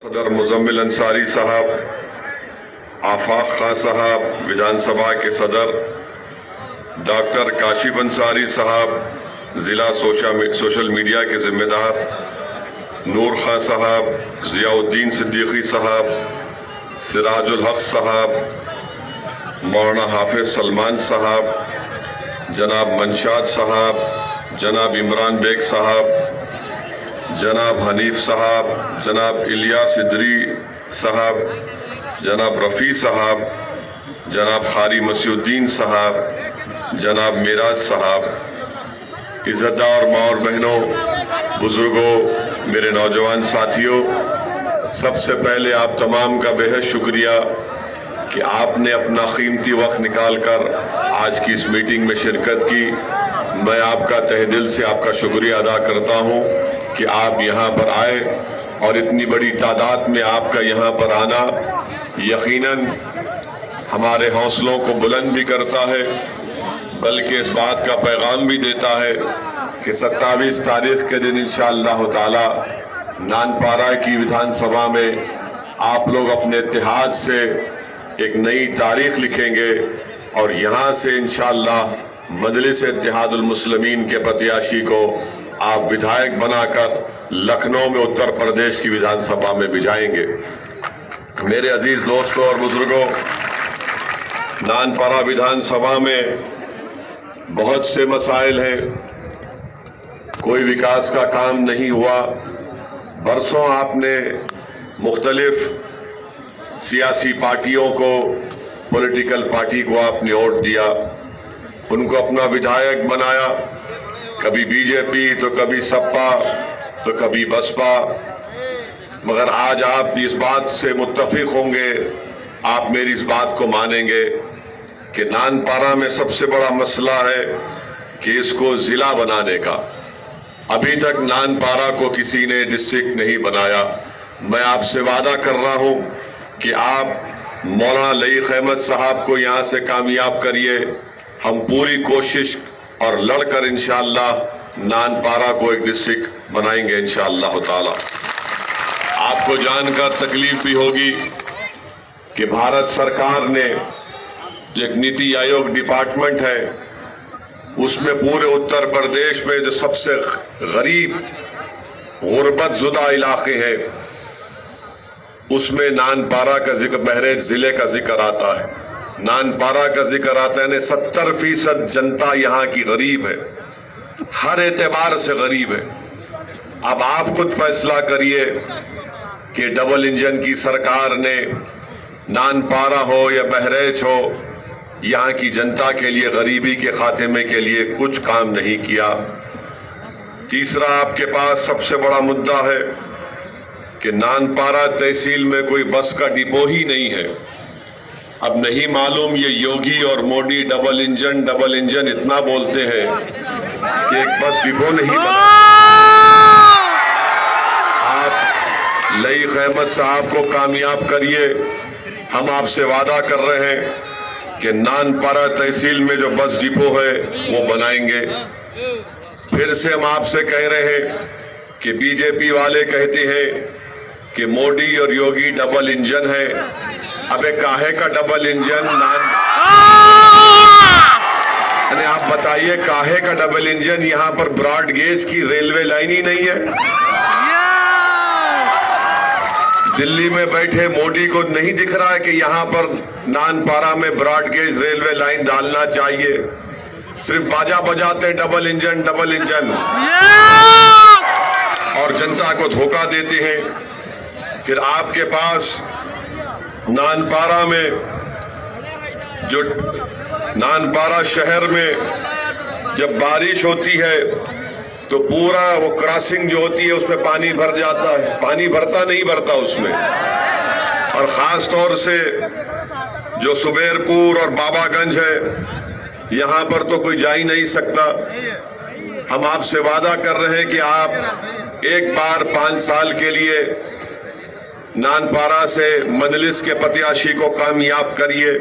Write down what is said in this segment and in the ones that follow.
सदर मुजम्मिल अंसारी साहब, आफाक खां साहब विधानसभा के सदर, डॉक्टर काशिफ अंसारी साहब ज़िला सोशल मीडिया के जिम्मेदार, नूर खां साहब, ज़ियाउद्दीन सिद्दीकी साहब, सिराजुल हक साहब, मौलाना हाफिज सलमान साहब, जनाब मनशाद साहब, जनाब इमरान बेग साहब, जनाब हनीफ साहब, जनाब इलियास इदरी साहब, जनाब रफ़ी साहब, जनाब खारी मसीउद्दीन साहब, जनाब मिराज साहब, इज़्ज़तदार माँ और बहनों, बुज़ुर्गों, मेरे नौजवान साथियों, सबसे पहले आप तमाम का बेहद शुक्रिया कि आपने अपना कीमती वक्त निकाल कर आज की इस मीटिंग में शिरकत की। मैं आपका तहे दिल से आपका शुक्रिया अदा करता हूँ कि आप यहाँ पर आए और इतनी बड़ी तादाद में आपका यहाँ पर आना यकीनन हमारे हौसलों को बुलंद भी करता है, बल्कि इस बात का पैगाम भी देता है कि 27 तारीख के दिन इंशाअल्लाह ताला नानपारा की विधानसभा में आप लोग अपने इत्तेहाद से एक नई तारीख लिखेंगे और यहाँ से इंशाअल्लाह मजलिस इत्तेहादुल मुस्लिमीन के प्रत्याशी को आप विधायक बनाकर लखनऊ में उत्तर प्रदेश की विधानसभा में भिजाएंगे। मेरे अजीज दोस्तों और बुजुर्गों, नानपारा विधानसभा में बहुत से मसाइल हैं, कोई विकास का काम नहीं हुआ। बरसों आपने मुख्तलिफ सियासी पार्टियों को, पॉलिटिकल पार्टी को आपने वोट दिया, उनको अपना विधायक बनाया, कभी बीजेपी तो कभी सपा तो कभी बसपा। मगर आज आप इस बात से मुत्तफिक होंगे, आप मेरी इस बात को मानेंगे कि नानपारा में सबसे बड़ा मसला है कि इसको जिला बनाने का। अभी तक नानपारा को किसी ने डिस्ट्रिक्ट नहीं बनाया। मैं आपसे वादा कर रहा हूं कि आप मौलाना लईक अहमद साहब को यहां से कामयाब करिए। हम पूरी कोशिश और लड़कर इंशाअल्लाह नानपारा को एक डिस्ट्रिक्ट बनाएंगे इंशाअल्लाह ताला। आपको जानकर तकलीफ भी होगी कि भारत सरकार ने जो एक नीति आयोग डिपार्टमेंट है, उसमें पूरे उत्तर प्रदेश में जो सबसे गरीब गुर्बतज़ुदा इलाके हैं, उसमें नानपारा का जिक्र, बहरेज जिले का जिक्र आता है, नानपारा का जिक्र आता है। 70% जनता यहाँ की गरीब है, हर एतबार से गरीब है। अब आप खुद फैसला करिए कि डबल इंजन की सरकार ने नानपारा हो या बहरेज हो, यहाँ की जनता के लिए गरीबी के खात्मे के लिए कुछ काम नहीं किया। तीसरा, आपके पास सबसे बड़ा मुद्दा है कि नानपारा तहसील में कोई बस का डिपो ही नहीं है। अब नहीं मालूम ये योगी और मोदी डबल इंजन इतना बोलते हैं कि एक बस डिपो नहीं बना। आप लईक अहमद साहब को कामयाब करिए। हम आपसे वादा कर रहे हैं कि नानपारा तहसील में जो बस डिपो है वो बनाएंगे। फिर से हम आपसे कह रहे हैं कि बीजेपी वाले कहते हैं कि मोदी और योगी डबल इंजन है। अबे काहे का डबल इंजन? आप बताइए, काहे का डबल इंजन? यहाँ पर ब्रॉड गेज की रेलवे लाइन ही नहीं है। दिल्ली में बैठे मोदी को नहीं दिख रहा है कि यहाँ पर नानपारा में ब्रॉड गेज रेलवे लाइन डालना चाहिए। सिर्फ बाजा बजाते डबल इंजन और जनता को धोखा देते हैं। फिर आपके पास नानपारा में, जो नानपारा शहर में जब बारिश होती है तो पूरा वो क्रॉसिंग जो होती है उसमें पानी भर जाता है। पानी भरता उसमें, और ख़ास तौर से जो सुबेरपुर और बाबागंज है, यहाँ पर तो कोई जा ही नहीं सकता। हम आपसे वादा कर रहे हैं कि आप एक बार 5 साल के लिए नानपारा से मजलिस के प्रत्याशी को कामयाब करिए।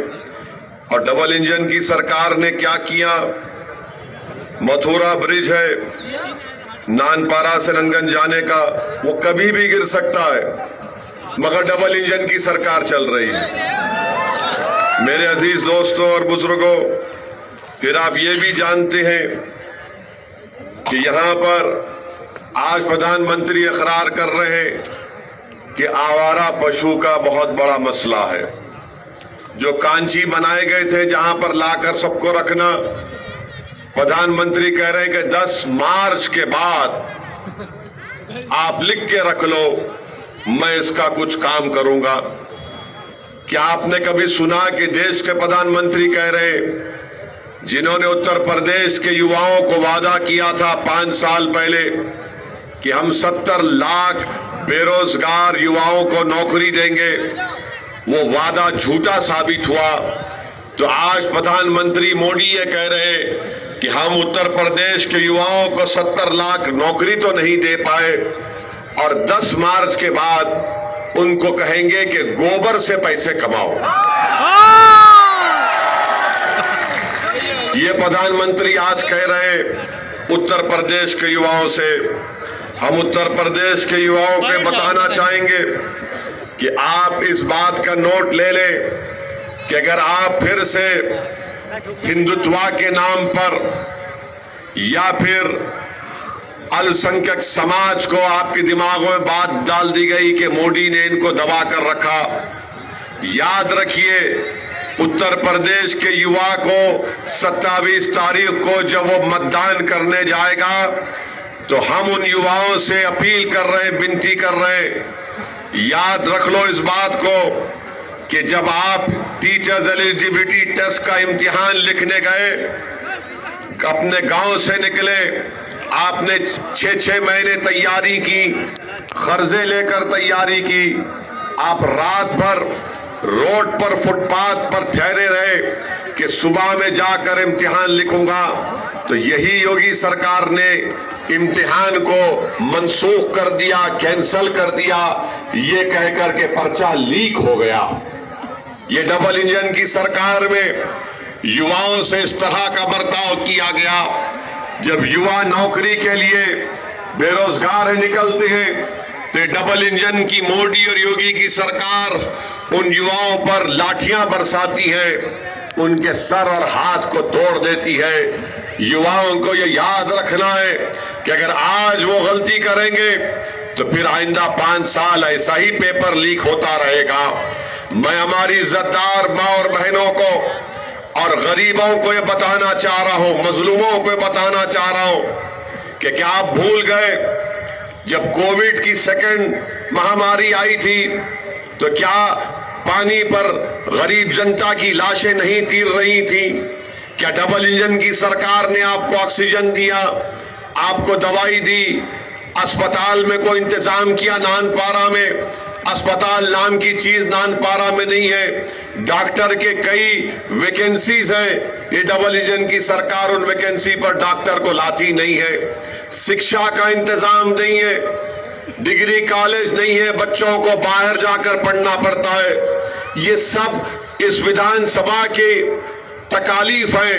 और डबल इंजन की सरकार ने क्या किया? मथुरा ब्रिज है नानपारा से रंगन जाने का, वो कभी भी गिर सकता है। मगर डबल इंजन की सरकार चल रही है। मेरे अजीज दोस्तों और बुजुर्गों, फिर आप ये भी जानते हैं कि यहां पर आज प्रधानमंत्री इकरार कर रहे हैं कि आवारा पशु का बहुत बड़ा मसला है। जो कांची बनाए गए थे जहां पर लाकर सबको रखना, प्रधानमंत्री कह रहे हैं कि 10 मार्च के बाद आप लिख के रख लो, मैं इसका कुछ काम करूंगा। क्या आपने कभी सुना कि देश के प्रधानमंत्री कह रहे, जिन्होंने उत्तर प्रदेश के युवाओं को वादा किया था 5 साल पहले कि हम 70 लाख बेरोजगार युवाओं को नौकरी देंगे, वो वादा झूठा साबित हुआ। तो आज प्रधानमंत्री मोदी ये कह रहे कि हम उत्तर प्रदेश के युवाओं को 70 लाख नौकरी तो नहीं दे पाए, और 10 मार्च के बाद उनको कहेंगे कि गोबर से पैसे कमाओ। ये प्रधानमंत्री आज कह रहे उत्तर प्रदेश के युवाओं से। हम उत्तर प्रदेश के युवाओं को बताना चाहेंगे कि आप इस बात का नोट ले लें कि अगर आप फिर से हिंदुत्व के नाम पर या फिर अल्पसंख्यक समाज को आपके दिमागों में बात डाल दी गई कि मोदी ने इनको दबा कर रखा, याद रखिए उत्तर प्रदेश के युवा को 27 तारीख को जब वो मतदान करने जाएगा तो हम उन युवाओं से अपील कर रहे हैं, विनती कर रहे हैं, याद रख लो इस बात को कि जब आप टीचर्स एलिजिबिलिटी टेस्ट का इम्तिहान लिखने गए, अपने गांव से निकले, आपने 6-6 महीने तैयारी की, कर्जे लेकर तैयारी की, आप रात भर रोड पर फुटपाथ पर ठहरे रहे कि सुबह में जाकर इम्तिहान लिखूंगा। तो यही योगी सरकार ने इम्तिहान को मनसूख कर दिया, कैंसल कर दिया, ये कहकर के पर्चा लीक हो गया। ये डबल इंजन की सरकार में युवाओं से इस तरह का बर्ताव किया गया। जब युवा नौकरी के लिए बेरोजगार निकलते हैं तो डबल इंजन की मोदी और योगी की सरकार उन युवाओं पर लाठियां बरसाती है, उनके सर और हाथ को तोड़ देती है। युवाओं को यह याद रखना है कि अगर आज वो गलती करेंगे तो फिर आइंदा 5 साल ऐसा ही पेपर लीक होता रहेगा। मैं हमारी इज्जतदार माँ और बहनों को और गरीबों को ये बताना चाह रहा हूं, मजलूमों को बताना चाह रहा हूं कि क्या आप भूल गए जब कोविड की सेकंड महामारी आई थी तो क्या पानी पर गरीब जनता की लाशें नहीं तीर रही थी? क्या डबल इंजन की सरकार ने आपको ऑक्सीजन दिया, आपको दवाई दी, अस्पताल में कोई इंतजाम किया? नानपारा में अस्पताल नाम की चीज नानपारा में नहीं है। डॉक्टर के कई वैकेंसीज हैं, ये डबल इंजन की सरकार उन वैकेंसी पर डॉक्टर को लाती नहीं है। शिक्षा का इंतजाम नहीं है, डिग्री कॉलेज नहीं है, बच्चों को बाहर जाकर पढ़ना पड़ता है। ये सब इस विधानसभा की तकालीफ है।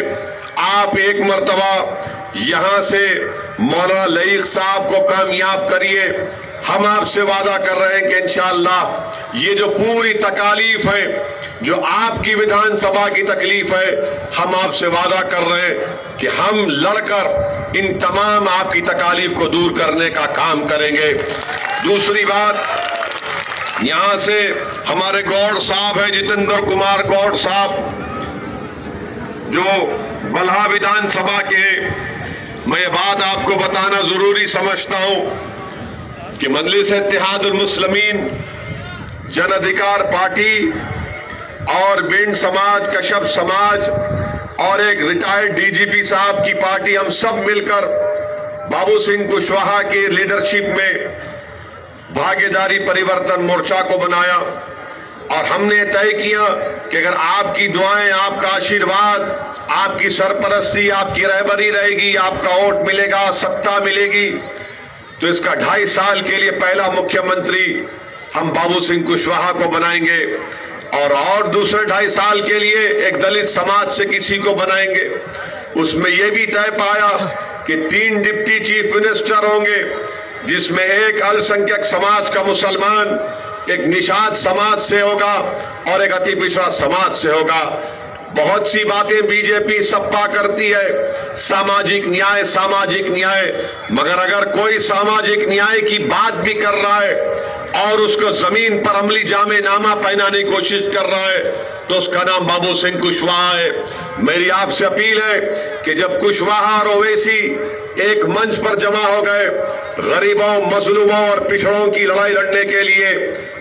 आप एक मर्तबा यहां से मौलाना लईक साहब को कामयाब करिए। हम आपसे वादा कर रहे हैं कि इंशाअल्लाह ये जो पूरी तकालीफ है, जो आपकी विधानसभा की तकलीफ है, हम आपसे वादा कर रहे हैं कि हम लड़कर इन तमाम आपकी तकालीफ को दूर करने का काम करेंगे। दूसरी बात, यहां से हमारे गौड़ साहब हैं, जितेंद्र कुमार गौड़ साहब, जो बल्हा विधानसभा के, मैं ये बात आपको बताना जरूरी समझता हूं कि मजलिस इत्तेहादुल मुस्लिमीन, जन अधिकार पार्टी और बिंड समाज, कश्यप समाज और एक रिटायर्ड डीजीपी साहब की पार्टी, हम सब मिलकर बाबू सिंह कुशवाहा की लीडरशिप में भागीदारी परिवर्तन मोर्चा को बनाया और हमने तय किया कि अगर आपकी दुआएं, आपका आशीर्वाद, आपकी सरपरस्ती, आपकी रहबरी रहेगी, आपका वोट मिलेगा, सत्ता मिलेगी, तो इसका 2.5 साल के लिए पहला मुख्यमंत्री हम बाबू सिंह कुशवाहा को बनाएंगे और दूसरे 2.5 साल के लिए एक दलित समाज से किसी को बनाएंगे। उसमें यह भी तय पाया कि 3 डिप्टी चीफ मिनिस्टर होंगे, जिसमें एक अल्पसंख्यक समाज का मुसलमान, एक निषाद समाज से होगा और एक अति पिछड़ा समाज से होगा। बहुत सी बातें बीजेपी सपा करती है, सामाजिक न्याय, मगर अगर कोई सामाजिक न्याय की बात भी कर रहा है और उसको जमीन पर अमली जामे नामा पहनाने की कोशिश कर रहा है तो उसका नाम बाबू सिंह कुशवाहा है। मेरी आपसे अपील है कि जब कुशवाहा और ओवैसी एक मंच पर जमा हो गए गरीबों, मजलूमों और पिछड़ों की लड़ाई लड़ने के लिए,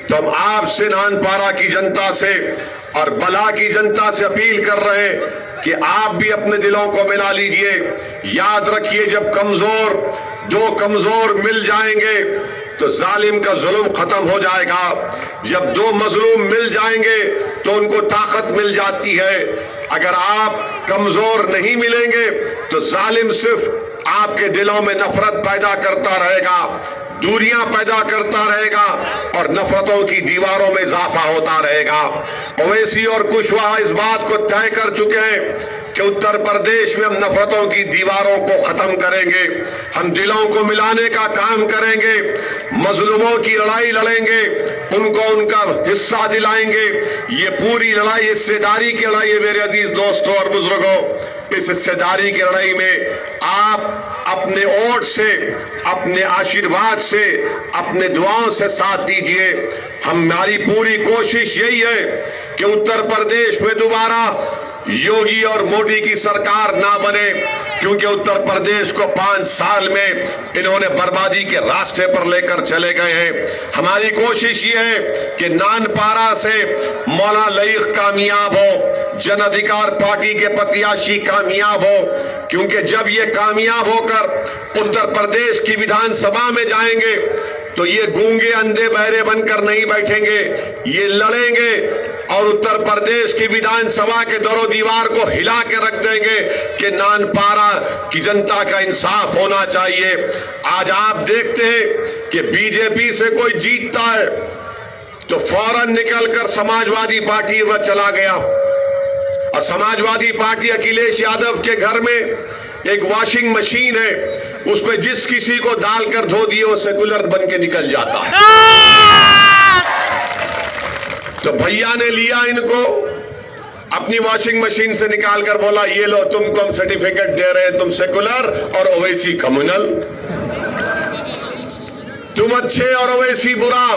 तो हम आपसे नानपारा की जनता से और बला की जनता से अपील कर रहे हैं कि आप भी अपने दिलों को मिला लीजिए। याद रखिए, जब दो कमजोर मिल जाएंगे तो जालिम का जुल्म खत्म हो जाएगा। जब दो मजलूम मिल जाएंगे तो उनको ताकत मिल जाती है। अगर आप कमजोर नहीं मिलेंगे तो जालिम सिर्फ आपके दिलों में नफरत पैदा करता रहेगा, दूरियां पैदा करता रहेगा और नफरतों की दीवारों में इजाफा होता रहेगा। ओवैसी और कुशवाहा इस बात को तय कर चुके हैं कि उत्तर प्रदेश में हम नफरतों की दीवारों को खत्म करेंगे, हम दिलों को मिलाने का काम करेंगे, मजलूमों की लड़ाई लड़ेंगे, उनको उनका हिस्सा दिलाएंगे। ये पूरी लड़ाई हिस्सेदारी की लड़ाई है मेरे अजीज दोस्तों और बुजुर्गों। इस हिस्सेदारी की लड़ाई में आप अपने वोट से, अपने आशीर्वाद से, अपने दुआओं से साथ दीजिए। हमारी पूरी कोशिश यही है कि उत्तर प्रदेश में दोबारा योगी और मोदी की सरकार ना बने, क्योंकि उत्तर प्रदेश को 5 साल में इन्होंने बर्बादी के रास्ते पर लेकर चले गए हैं। हमारी कोशिश ये है कि नानपारा से मौला लईक कामयाब हो, जन अधिकार पार्टी के प्रत्याशी कामयाब हो, क्योंकि जब ये कामयाब होकर उत्तर प्रदेश की विधानसभा में जाएंगे तो ये गूंगे अंधे बहरे बनकर नहीं बैठेंगे, ये लड़ेंगे और उत्तर प्रदेश की विधानसभा के दरो दीवार को हिला के रख देंगे कि नानपारा की जनता का इंसाफ होना चाहिए। आज आप देखते हैं कि बीजेपी से कोई जीतता है तो फौरन निकलकर समाजवादी पार्टी में चला गया, और समाजवादी पार्टी अखिलेश यादव के घर में एक वॉशिंग मशीन है, उसमें जिस किसी को डालकर धो दिए वो सेकुलर बन के निकल जाता है। तो भैया ने लिया इनको अपनी वॉशिंग मशीन से निकालकर बोला, ये लो तुमको हम सर्टिफिकेट दे रहे हैं, तुम सेकुलर और ओवैसी कम्युनल, तुम अच्छे और ओवैसी बुरा।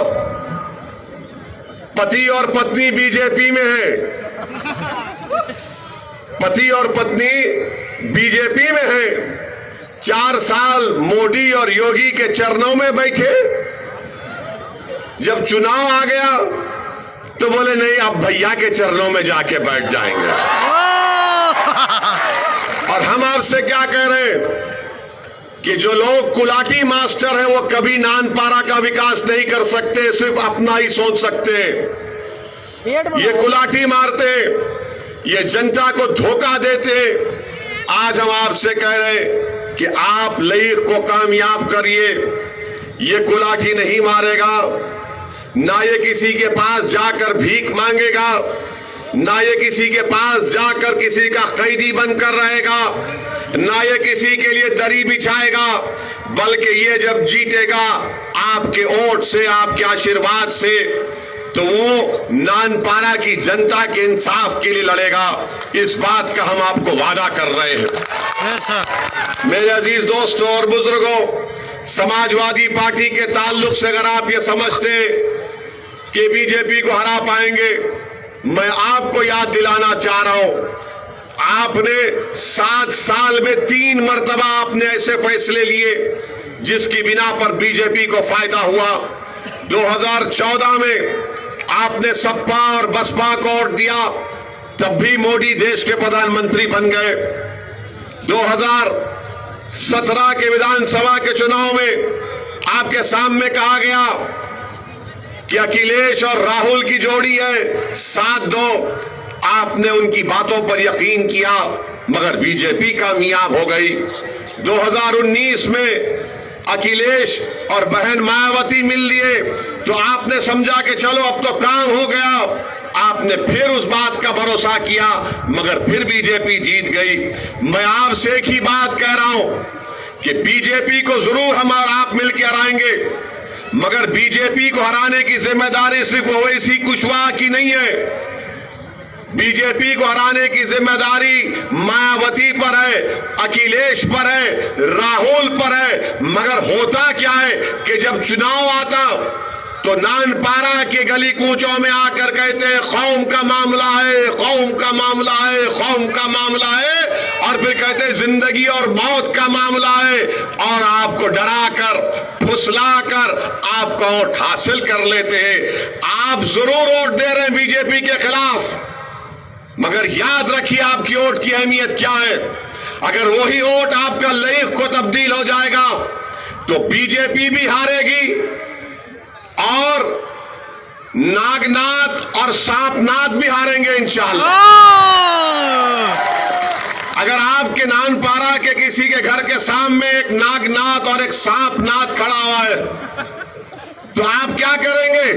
पति और पत्नी बीजेपी में है, पति और पत्नी बीजेपी में है, 4 साल मोदी और योगी के चरणों में बैठे, जब चुनाव आ गया तो बोले नहीं अब भैया के चरणों में जाके बैठ जाएंगे। और हम आपसे क्या कह रहे हैं कि जो लोग कुलाटी मास्टर हैं वो कभी नानपारा का विकास नहीं कर सकते, सिर्फ अपना ही सोच सकते हैं। ये कुलाटी मारते, ये जनता को धोखा देते। आज हम आपसे कह रहे हैं कि आप लईक को कामयाब करिए। ये कुलाटी नहीं मारेगा, ना ये किसी के पास जाकर भीख मांगेगा, ना ये किसी के पास जाकर किसी का कैदी बनकर रहेगा, ना ये किसी के लिए दरी बिछाएगा, बल्कि ये जब जीतेगा आपके वोट से, आपके आशीर्वाद से, तो वो नानपारा की जनता के इंसाफ के लिए लड़ेगा। इस बात का हम आपको वादा कर रहे हैं। मेरे अजीज दोस्तों और बुजुर्गों, समाजवादी पार्टी के ताल्लुक से अगर आप ये समझते कि बीजेपी को हरा पाएंगे, मैं आपको याद दिलाना चाह रहा हूं, आपने 7 साल में 3 मर्तबा आपने ऐसे फैसले लिए जिसकी बिना पर बीजेपी को फायदा हुआ। 2014 में आपने सपा और बसपा को वोट दिया, तब भी मोदी देश के प्रधानमंत्री बन गए। 2017 के विधानसभा के चुनाव में आपके सामने कहा गया कि अखिलेश और राहुल की जोड़ी है, साथ दो। आपने उनकी बातों पर यकीन किया, मगर बीजेपी कामयाब हो गई। 2019 में अखिलेश और बहन मायावती मिल लिए तो आपने समझा कि चलो अब तो काम हो गया। आपने फिर उस बात का भरोसा किया, मगर फिर बीजेपी जीत गई। मैं आपसे एक ही बात कह रहा हूं कि बीजेपी को जरूर हम और आप मिलकर हराएंगे, मगर बीजेपी को हराने की जिम्मेदारी सिर्फ ओवैसी कुशवाहा की नहीं है। बीजेपी को हराने की जिम्मेदारी मायावती पर है, अखिलेश पर है, राहुल पर है। मगर होता क्या है कि जब चुनाव आता तो नानपारा के गली कूचों में आकर कहते हैं कौम का मामला है, कौम का मामला है, कौम का मामला है, और फिर कहते हैं जिंदगी और मौत का मामला है, और आपको डराकर फुसलाकर आपका वोट हासिल कर लेते हैं। आप जरूर वोट दे रहे हैं बीजेपी के खिलाफ, मगर याद रखिए आपकी वोट की अहमियत क्या है। अगर वही वोट आपका लईक को तब्दील हो जाएगा तो बीजेपी भी हारेगी और नागनाथ और सांपनाथ भी हारेंगे इंशाअल्लाह। अगर आपके नानपारा के किसी के घर के सामने एक नागनाथ और एक सांपनाथ खड़ा हुआ है तो आप क्या करेंगे?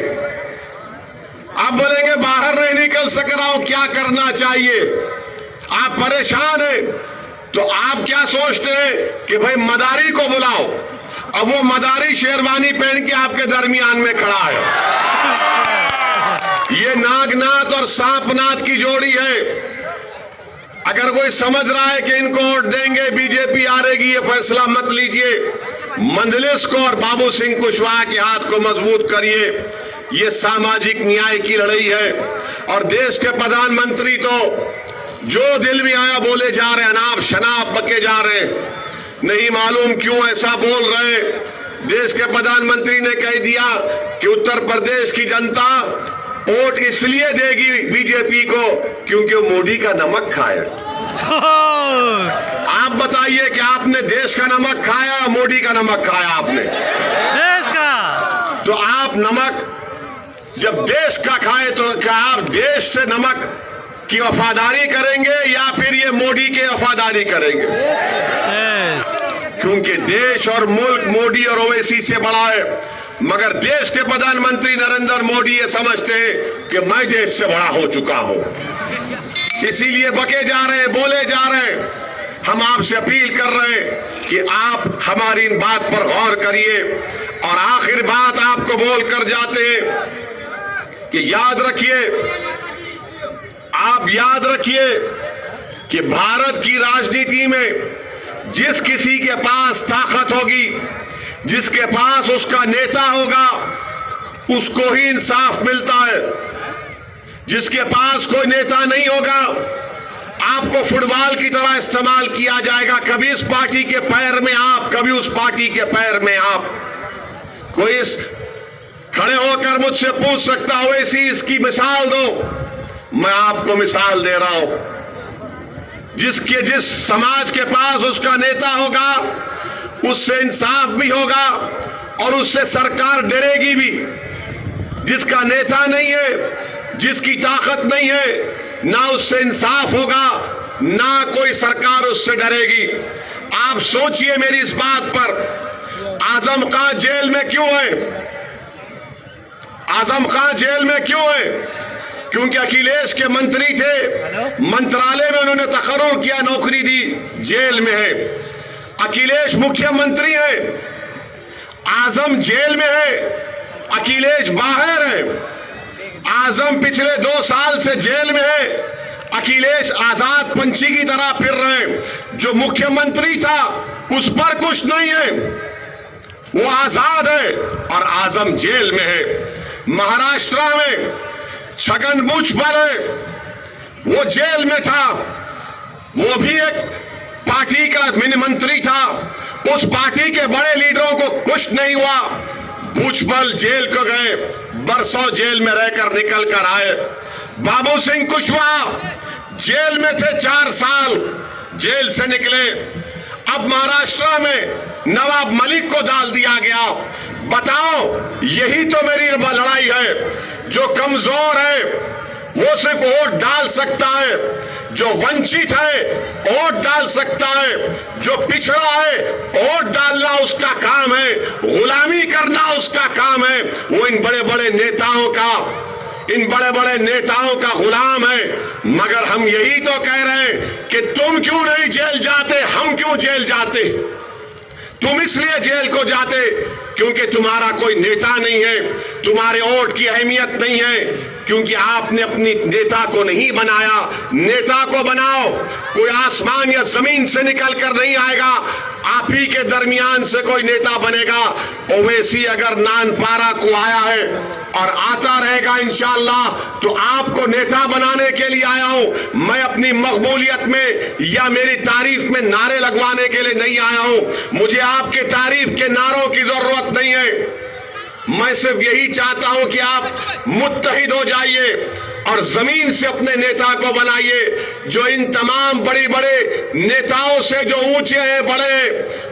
आप बोलेंगे बाहर नहीं निकल सक रहा हूं, क्या करना चाहिए? आप परेशान हैं तो आप क्या सोचते हैं कि भाई मदारी को बुलाओ। अब वो मदारी शेरवानी पहन के आपके दरमियान में खड़ा है। ये नागनाथ और सांपनाथ की जोड़ी है। अगर कोई समझ रहा है कि इनको वोट देंगे बीजेपी हारेगी, ये फैसला मत लीजिए। मंजलिस को और बाबू सिंह कुशवाहा के हाथ को मजबूत करिए। ये सामाजिक न्याय की लड़ाई है और देश के प्रधानमंत्री तो जो दिल में आया बोले जा रहे हैं, अनाप शनाप बके जा रहे हैं। नहीं मालूम क्यों ऐसा बोल रहे। देश के प्रधानमंत्री ने कह दिया कि उत्तर प्रदेश की जनता वोट इसलिए देगी बीजेपी को क्योंकि वो मोदी का नमक खाया। आप बताइए कि आपने देश का नमक खाया या मोदी का नमक खाया? आपने देश का। तो आप नमक जब देश का खाए तो क्या आप देश से नमक की वफादारी करेंगे या फिर ये मोदी की वफादारी करेंगे? क्योंकि देश और मुल्क मोदी और ओवैसी से बड़ा है। मगर देश के प्रधानमंत्री नरेंद्र मोदी ये समझते हैं कि मैं देश से बड़ा हो चुका हूं, इसीलिए बके जा रहे हैं, बोले जा रहे हैं। हम आपसे अपील कर रहे हैं कि आप हमारी इन बात पर गौर करिए। और आखिर बात आपको बोल कर जाते हैं कि याद रखिए, आप याद रखिए कि भारत की राजनीति में जिस किसी के पास ताकत होगी, जिसके पास उसका नेता होगा, उसको ही इंसाफ मिलता है। जिसके पास कोई नेता नहीं होगा, आपको फुटबॉल की तरह इस्तेमाल किया जाएगा। कभी इस पार्टी के पैर में आप, कभी उस पार्टी के पैर में आप। कोई इस खड़े होकर मुझसे पूछ सकता हो ऐसी इसकी मिसाल दो, मैं आपको मिसाल दे रहा हूं। जिस समाज के पास उसका नेता होगा उससे इंसाफ भी होगा और उससे सरकार डरेगी भी। जिसका नेता नहीं है, जिसकी ताकत नहीं है, ना उससे इंसाफ होगा, ना कोई सरकार उससे डरेगी। आप सोचिए मेरी इस बात पर, आजम खान जेल में क्यों है? आजम खान जेल में क्यों है? क्योंकि अखिलेश के मंत्री थे, मंत्रालय में उन्होंने तकर्रुर किया, नौकरी दी, जेल में है। अखिलेश मुख्यमंत्री है, आजम जेल में है, अखिलेश बाहर है। आजम पिछले 2 साल से जेल में है, अखिलेश आजाद पंछी की तरह फिर रहे हैं। जो मुख्यमंत्री था उस पर कुछ नहीं है, वो आजाद है और आजम जेल में है। महाराष्ट्र में छगन भुजबल है, वो जेल में था, वो भी एक पार्टी का मंत्री था। उस पार्टी के बड़े लीडरों को कुछ नहीं हुआ, भुजबल जेल को गए, बरसों जेल में रहकर निकल कर आए। बाबू सिंह कुशवाहा जेल में थे, 4 साल जेल से निकले। अब महाराष्ट्र में नवाब मलिक को डाल दिया गया। बताओ, यही तो मेरी लड़ाई है। जो कमजोर है वो सिर्फ वोट डाल सकता है, जो वंचित है वोट डाल सकता है, जो पिछड़ा है वोट डालना उसका काम है, गुलामी करना उसका काम है। वो इन बड़े बड़े नेताओं का गुलाम है। मगर हम यही तो कह रहे हैं कि तुम क्यों नहीं जेल जाते, हम क्यों जेल जाते? तुम इसलिए जेल को जाते क्योंकि तुम्हारा कोई नेता नहीं है, तुम्हारे वोट की अहमियत नहीं है, क्योंकि आपने अपनी नेता को नहीं बनाया। नेता को बनाओ, कोई आसमान या जमीन से निकल कर नहीं आएगा, आप ही के दरमियान से कोई नेता बनेगा। ओवैसी अगर नानपारा को आया है और आता रहेगा इंशाअल्लाह, तो आपको नेता बनाने के लिए आया हूं। मैं अपनी मकबूलियत में या मेरी तारीफ में नारे लगवाने के लिए नहीं आया हूं। मुझे आपके तारीफ के नारों की जरूरत नहीं है। मैं सिर्फ यही चाहता हूं कि आप मुत्तहिद हो जाइए और जमीन से अपने नेता को बनाइए, जो इन तमाम बड़े बड़े नेताओं से जो ऊंचे हैं, बड़े,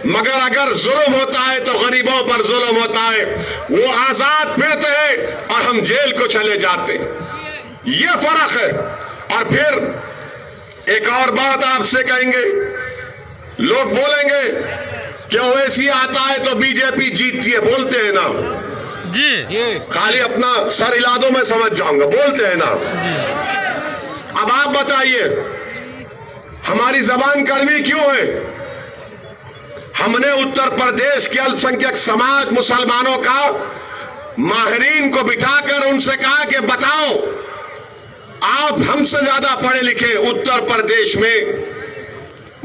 मगर अगर जुल्म होता है तो गरीबों पर जुल्म होता है। वो आजाद फिरते हैं और हम जेल को चले जाते हैं, ये फर्क है। और फिर एक और बात आपसे कहेंगे, लोग बोलेंगे कि ओवैसी आता है तो बीजेपी जीतती है, बोलते हैं ना जी। खाली अपना सर हिला दो मैं समझ जाऊंगा, बोलते हैं ना। अब आप बताइए हमारी जबान कड़वी क्यों है? हमने उत्तर प्रदेश के अल्पसंख्यक समाज मुसलमानों का माहिरीन को बिठाकर उनसे कहा कि बताओ, आप हमसे ज्यादा पढ़े लिखे, उत्तर प्रदेश में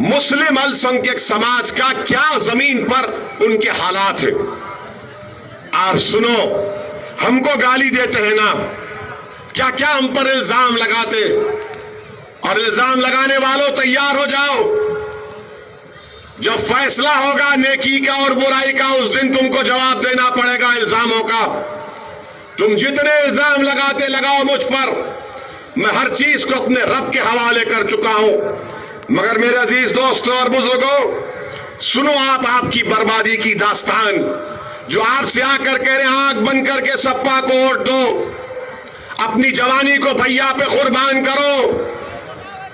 मुस्लिम अल्पसंख्यक समाज का क्या जमीन पर उनके हालात है। आप सुनो, हमको गाली देते हैं ना, क्या क्या हम पर इल्जाम लगाते, और इल्जाम लगाने वालों तैयार हो जाओ। जब फैसला होगा नेकी का और बुराई का, उस दिन तुमको जवाब देना पड़ेगा इल्जामों का। तुम जितने इल्जाम लगाते लगाओ मुझ पर, मैं हर चीज को अपने रब के हवाले कर चुका हूं। मगर मेरे अजीज दोस्तों और बुजुर्गों, सुनो आप आपकी बर्बादी की दास्तान, जो आपसे आकर कह रहे आंख बंद करके सपा को वोट दो, अपनी जवानी को भैया पे कुर्बान करो,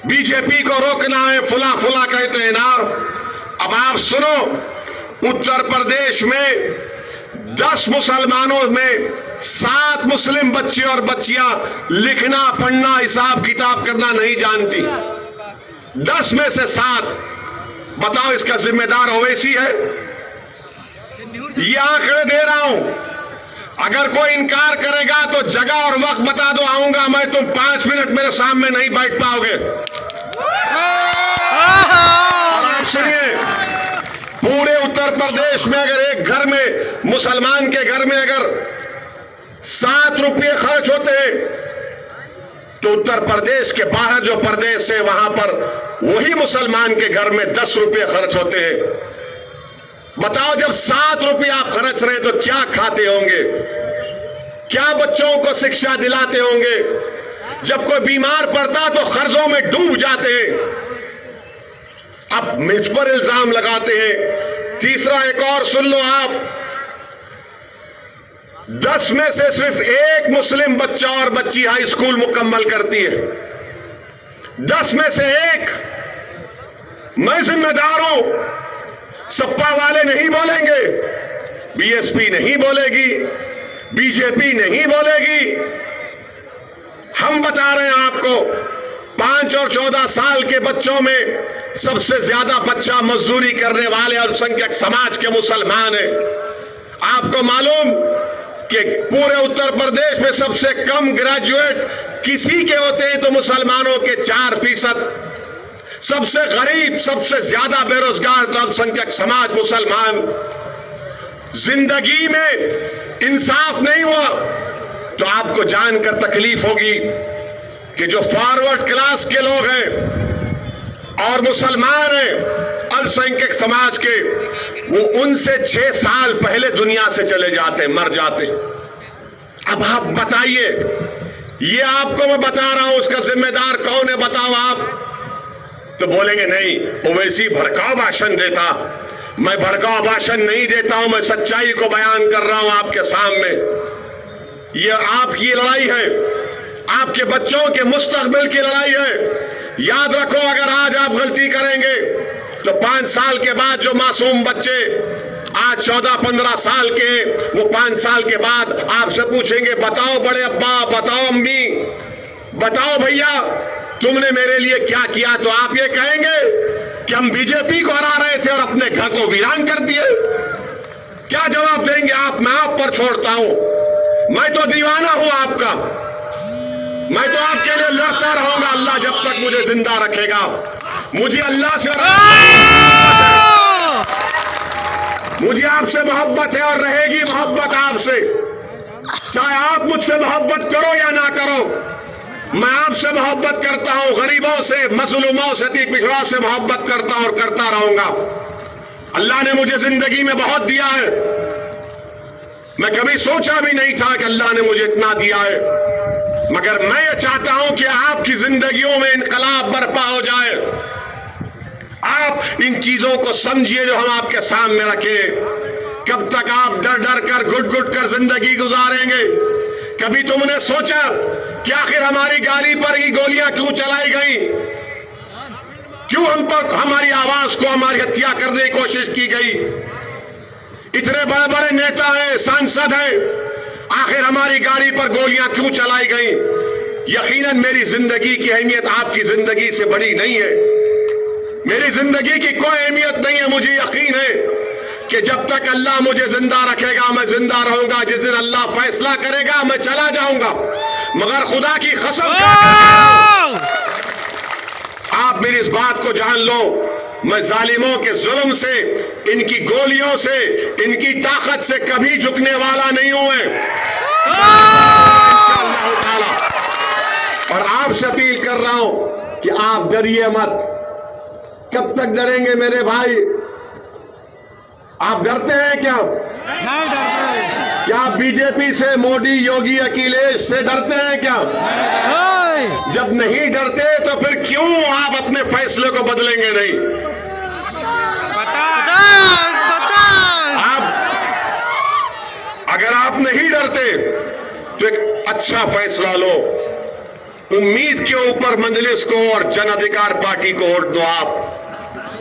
बीजेपी को रोकना है, फुला फुला कहते हैं ना। अब आप सुनो, उत्तर प्रदेश में 10 मुसलमानों में 7 मुस्लिम बच्चे और बच्चियां लिखना पढ़ना हिसाब किताब करना नहीं जानती। 10 में से 7, बताओ इसका जिम्मेदार ओवैसी है? ये आंकड़े दे रहा हूं, अगर कोई इनकार करेगा तो जगह और वक्त बता दो, आऊंगा मैं, तुम 5 मिनट मेरे सामने नहीं बैठ पाओगे। और आप सुनिए, पूरे उत्तर प्रदेश में अगर एक घर में, मुसलमान के घर में अगर 7 रुपये खर्च होते हैं, तो उत्तर प्रदेश के बाहर जो प्रदेश है वहां पर वही मुसलमान के घर में 10 रुपये खर्च होते हैं। बताओ, जब 7 रुपये आप खर्च रहे तो क्या खाते होंगे, क्या बच्चों को शिक्षा दिलाते होंगे? जब कोई बीमार पड़ता तो कर्जों में डूब जाते हैं। अब मुझ पर इल्जाम लगाते हैं। तीसरा एक और सुन लो आप, 10 में से सिर्फ 1 मुस्लिम बच्चा और बच्ची हाई स्कूल मुकम्मल करती है। 10 में से 1। मैं जिम्मेदार हूं, सपा वाले नहीं बोलेंगे, बीएसपी नहीं बोलेगी, बीजेपी नहीं बोलेगी। हम बता रहे हैं आपको, 5 और 14 साल के बच्चों में सबसे ज्यादा बच्चा मजदूरी करने वाले अल्पसंख्यक समाज के मुसलमान हैं। आपको मालूम कि पूरे उत्तर प्रदेश में सबसे कम ग्रेजुएट किसी के होते हैं तो मुसलमानों के 4%। सबसे गरीब, सबसे ज्यादा बेरोजगार तो अल्पसंख्यक समाज मुसलमान। जिंदगी में इंसाफ नहीं हुआ तो आपको जानकर तकलीफ होगी कि जो फॉरवर्ड क्लास के लोग हैं और मुसलमान हैं अल्पसंख्यक समाज के, वो उनसे 6 साल पहले दुनिया से चले जाते, मर जाते। अब आप बताइए, ये आपको मैं बता रहा हूं, उसका जिम्मेदार कौन है बताओ आप? तो बोलेंगे नहीं, ओवैसी भड़काऊ भाषण देता। मैं भड़काऊ भाषण नहीं देता हूं, मैं सच्चाई को बयान कर रहा हूं आपके सामने। ये आपकी लड़ाई है, आपके बच्चों के मुस्तकबिल की लड़ाई है। याद रखो, अगर आज आप गलती करेंगे तो 5 साल के बाद जो मासूम बच्चे आज 14-15 साल के, वो 5 साल के बाद आपसे पूछेंगे, बताओ बड़े अब्बा, बताओ अम्मी, बताओ भैया, तुमने मेरे लिए क्या किया? तो आप ये कहेंगे कि हम बीजेपी को हरा रहे थे और अपने घर को वीरान कर दिए? क्या जवाब देंगे आप? मैं आप पर छोड़ता हूं। मैं तो दीवाना हूं आपका, मैं तो आपके लिए लड़ता रहूंगा अल्लाह जब तक मुझे जिंदा रखेगा। मुझे अल्लाह से मुझे आपसे मोहब्बत है और रहेगी मोहब्बत आपसे, चाहे आप मुझसे मोहब्बत करो या ना करो। मैं आपसे मोहब्बत करता हूं, गरीबों से, मजलूमों से, अति पिछड़ा से मोहब्बत करता हूं और करता रहूंगा। अल्लाह ने मुझे जिंदगी में बहुत दिया है, मैं कभी सोचा भी नहीं था कि अल्लाह ने मुझे इतना दिया है, मगर मैं ये चाहता हूं कि आपकी जिंदगियों में इनकलाब बर्पा हो जाए। आप इन चीजों को समझिए जो हम आपके सामने रखे। कब तक आप डर डर कर, घुट घुट कर जिंदगी गुजारेंगे? कभी तुमने सोचा कि आखिर हमारी गाड़ी पर ही गोलियां क्यों चलाई गई? क्यों हम पर हमारी आवाज को, हमारी हत्या करने की कोशिश की गई? इतने बड़े बड़े नेता हैं, सांसद हैं, आखिर हमारी गाड़ी पर गोलियां क्यों चलाई गई? यकीनन मेरी जिंदगी की अहमियत आपकी जिंदगी से बड़ी नहीं है। मेरी जिंदगी की कोई अहमियत नहीं है। मुझे यकीन है कि जब तक अल्लाह मुझे जिंदा रखेगा मैं जिंदा रहूंगा। जिस दिन अल्लाह फैसला करेगा मैं चला जाऊंगा। मगर खुदा की कसम आप मेरी इस बात को जान लो, मैं जालिमों के जुल्म से, इनकी गोलियों से, इनकी ताकत से कभी झुकने वाला नहीं हूं मैं। और आपसे अपील कर रहा हूं कि आप डरिए मत। कब तक डरेंगे मेरे भाई? आप डरते हैं क्या? नहीं डरते। क्या आप बीजेपी से, मोदी, योगी, अखिलेश से डरते हैं क्या? जब नहीं डरते तो फिर क्यों आप अपने फैसले को बदलेंगे नहीं? आप अगर आप नहीं डरते तो एक अच्छा फैसला लो। उम्मीद के ऊपर मजलिस को और जन अधिकार पार्टी को वोट दो। आप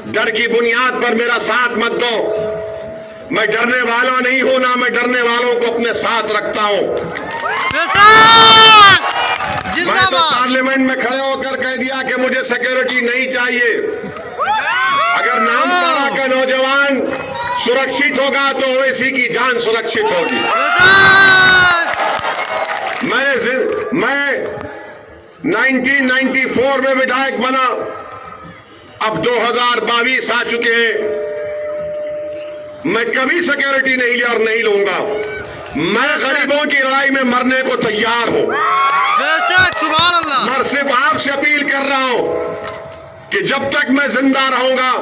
डर की बुनियाद पर मेरा साथ मत दो। मैं डरने वाला नहीं हूं, ना मैं डरने वालों को अपने साथ रखता हूं। मैं तो पार्लियामेंट में खड़े होकर कह दिया कि मुझे सिक्योरिटी नहीं चाहिए। अगर नामपारा का नौजवान सुरक्षित होगा तो ओवैसी की जान सुरक्षित होगी। मैं 1994 में विधायक बना, अब 2022 आ चुके हैं। मैं कभी सिक्योरिटी नहीं लिया और नहीं लूंगा। मैं गरीबों की लड़ाई में मरने को तैयार हूं। मैं सिर्फ आपसे अपील कर रहा हूं कि जब तक मैं जिंदा रहूंगा,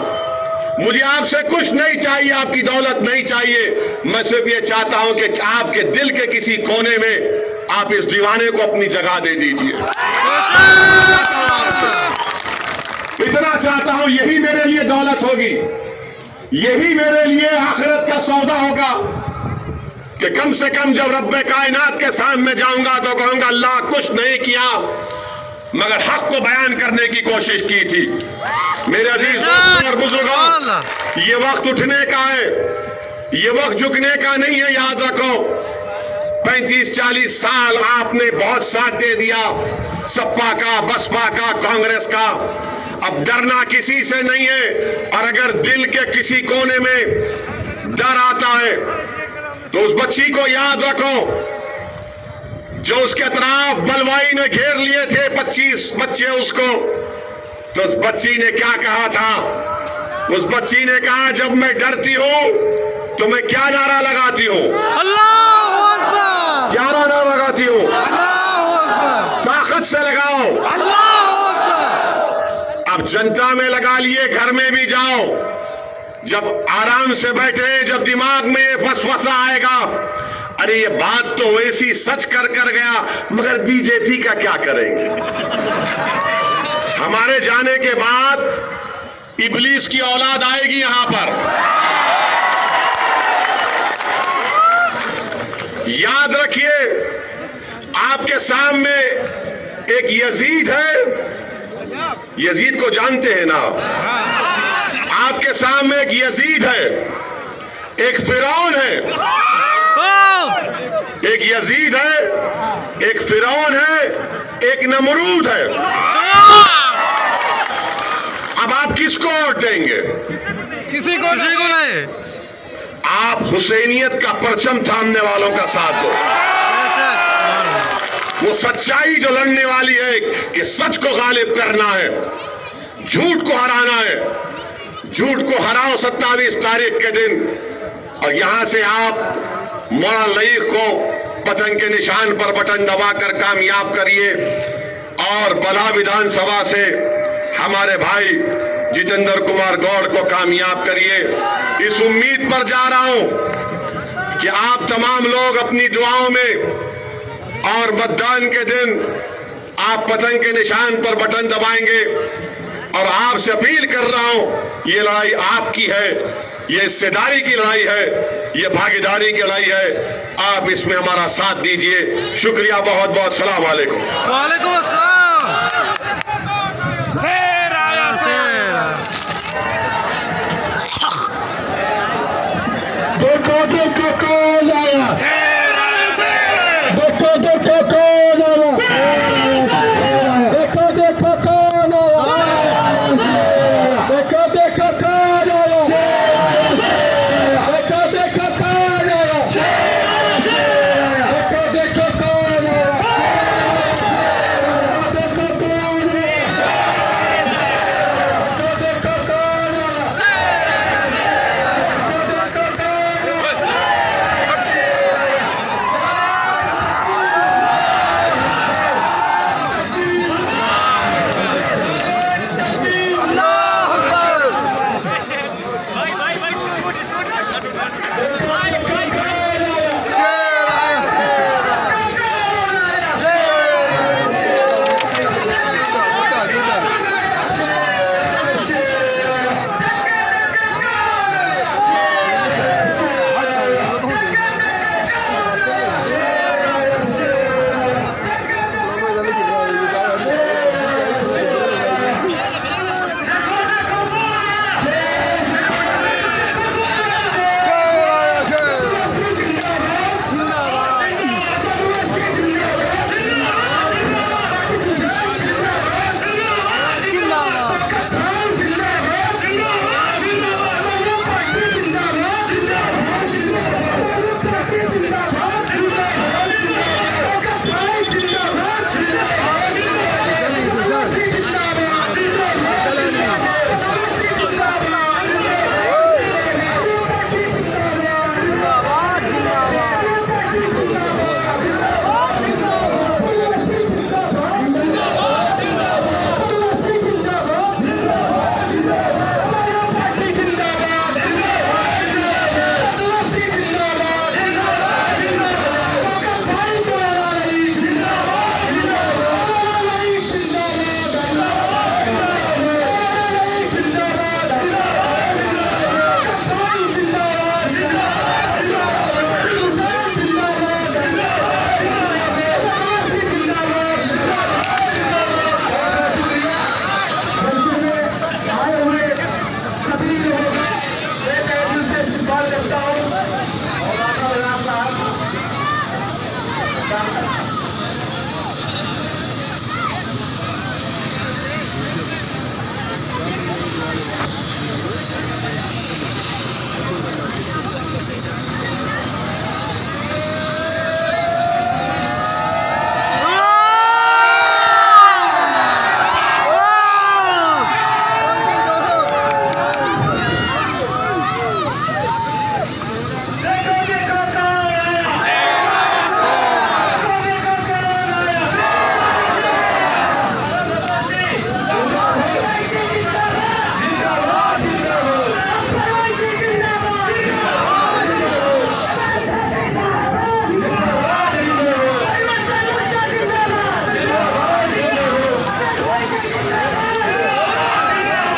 मुझे आपसे कुछ नहीं चाहिए, आपकी दौलत नहीं चाहिए। मैं सिर्फ ये चाहता हूं कि आपके दिल के किसी कोने में आप इस दीवाने को अपनी जगह दे दीजिए। इतना चाहता हूं, यही मेरे लिए दौलत होगी, यही मेरे लिए आखिरत का सौदा होगा कि कम से कम जब रब्बे कायनात के सामने जाऊंगा तो कहूंगा अल्लाह कुछ नहीं किया मगर हक को बयान करने की कोशिश की थी। मेरे अजीज दोस्तों और बुजुर्गों, ये वक्त उठने का है, ये वक्त झुकने का नहीं है। याद रखो, 35-40 साल आपने बहुत साथ दे दिया, सपा का, बसपा का, कांग्रेस का। अब डरना किसी से नहीं है। और अगर दिल के किसी कोने में डर आता है तो उस बच्ची को याद रखो जो उसके तरफ बलवाई ने घेर लिए थे 25 बच्चे उसको। तो उस बच्ची ने क्या कहा था? उस बच्ची ने कहा जब मैं डरती हूं तो मैं क्या नारा लगाती हूं? अल्लाहू अकबर। क्या नारा लगाती हूं? अल्लाहू अकबर। ताकत से लगाओ। अल्लाहू अकबर। अब जनता में लगा लिए, घर में भी जाओ, जब आराम से बैठे, जब दिमाग में ये फसफसा आएगा, अरे ये बात तो वैसी सच कर गया, मगर बीजेपी का क्या करेंगे? हमारे जाने के बाद इब्लीस की औलाद आएगी यहां पर। याद रखिए, आपके सामने एक यजीद है, यजीद को जानते हैं ना? आपके सामने एक यजीद है, एक फिरौन है, एक यजीद है, एक फिरौन है, एक नमरूद है। अब आप आप किसको वोट देंगे? किसी को नहीं। आप हुसैनियत का परचम थामने वालों का साथ दो। वो सच्चाई जो लड़ने वाली है कि सच को गालिब करना है, झूठ को हराना है। झूठ को हराओ 27 तारीख के दिन, और यहां से आप मौला लईक को पतंग के निशान पर बटन दबाकर कामयाब करिए, और बला विधानसभा से हमारे भाई जितेंद्र कुमार गौड़ को कामयाब करिए। इस उम्मीद पर जा रहा हूं कि आप तमाम लोग अपनी दुआओं में और मतदान के दिन आप पतंग के निशान पर बटन दबाएंगे, और आपसे अपील कर रहा हूं, ये लड़ाई आपकी है, ये हिस्सेदारी की लड़ाई है, ये भागीदारी की लड़ाई है। आप इसमें हमारा साथ दीजिए। शुक्रिया, बहुत बहुत। सलाम वालेकुम। वालेकुम अस्सलाम। शेर आया शेर। देखो कौन आया।